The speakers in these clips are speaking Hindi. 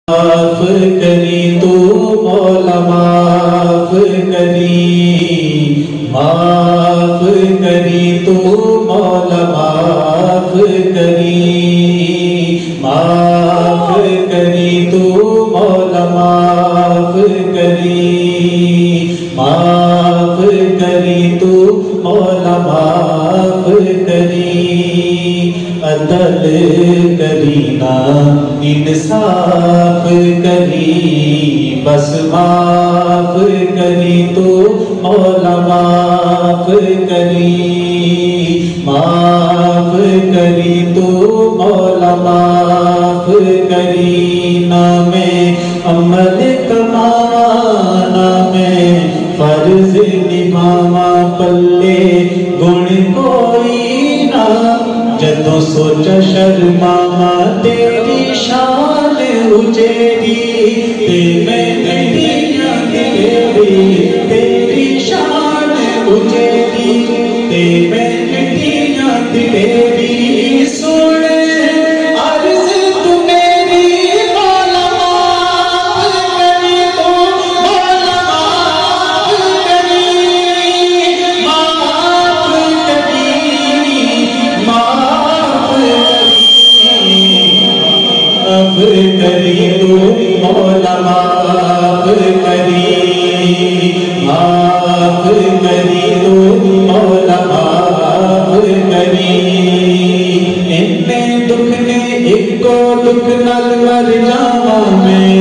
माफ करी तू मौला माफ करी, माफ करी तू मौला माफ करी, माफ करी तू मौला माफ करी, माफ करी तू मौला माफ करी। अदल करी ना इंसाफ करी, बस माफ करी तू मौला माफ करी, माफ करी तू मौला माफ करी। ना मैं अमल कमावा ना मैं फर्ज निभावा, पल्ले गुण कोई ना जदों सोचा शर्मावा, तेरी शान उजेरी ते मैं गड्डियां तेरी, तेरी शान उजेरी ते मैं गड्डियां तेरी। सुन अर्ज तू मेरी मौला माफ करी, तू मौला माफ करी, माफ करी, माफ करी तू मौला माफ करी, माफ करी तू मौला माफ करी। इन्ने दुख ने इको दुख नाल मर जावा मैं,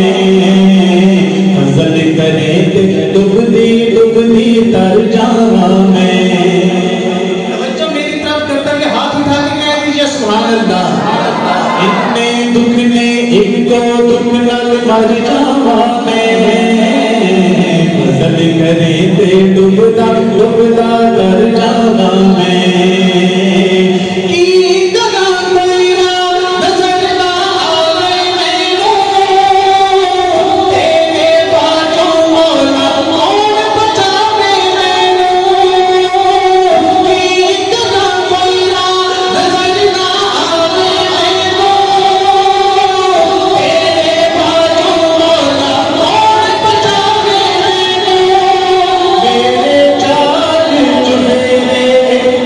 फजल करे ते डुबदी डुबदी तर जावा मैं। तवज्जो मेरी तरफ करता हुए हाथ उठा के कह दीजिए सुभान अल्लाह। इन्ने दुख ने इको दुख नाल मर जावा मैं, फजल करे ते डुबदा डुबदा तर जावा मैं। की करा कोई नजर ना आवे मैनू, तेरे बाजों मौला कौन बचावे मैनू। की करा कोई नजर ना आवे मैनू, तेरे बाजों मौला कौन बचावे मैनू। मेरे चार चुफेरे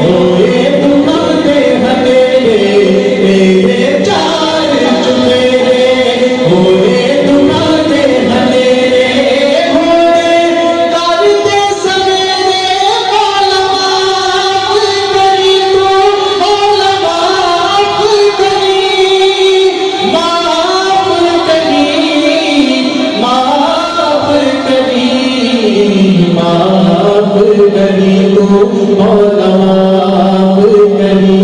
होए दुआ दे हनेरे, मेरे चार चुफेरे होए दुआ दे हनेरे, होए करते सवेरे मौला माफ करी तू मौला माफ करी, माफ करी, माफ करी, माफ करी तू मौला माफ करी,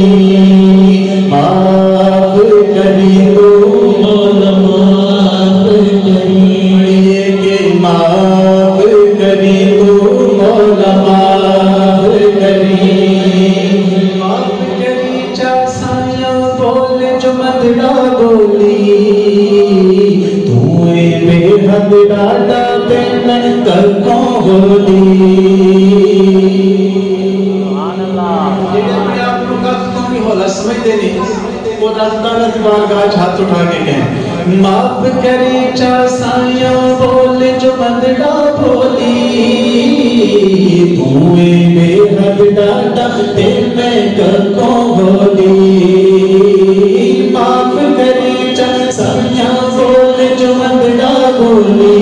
माफ करी तू मौला माफ करी। के माफ करी तू मौला माफ करी, माफ करी चा साया बोल जो मदड़ा बोली, तू बेहद डाटा तेन कको होली। समझते नहीं वो रफ्तार बारगाह हाथ उठा के कहें माफ करी चा साया बोल जो मदड़ा बोली, तूए बेहद डाटा ते मैं कको होली। माफ करी चा साया बोल जो मदड़ा बोली,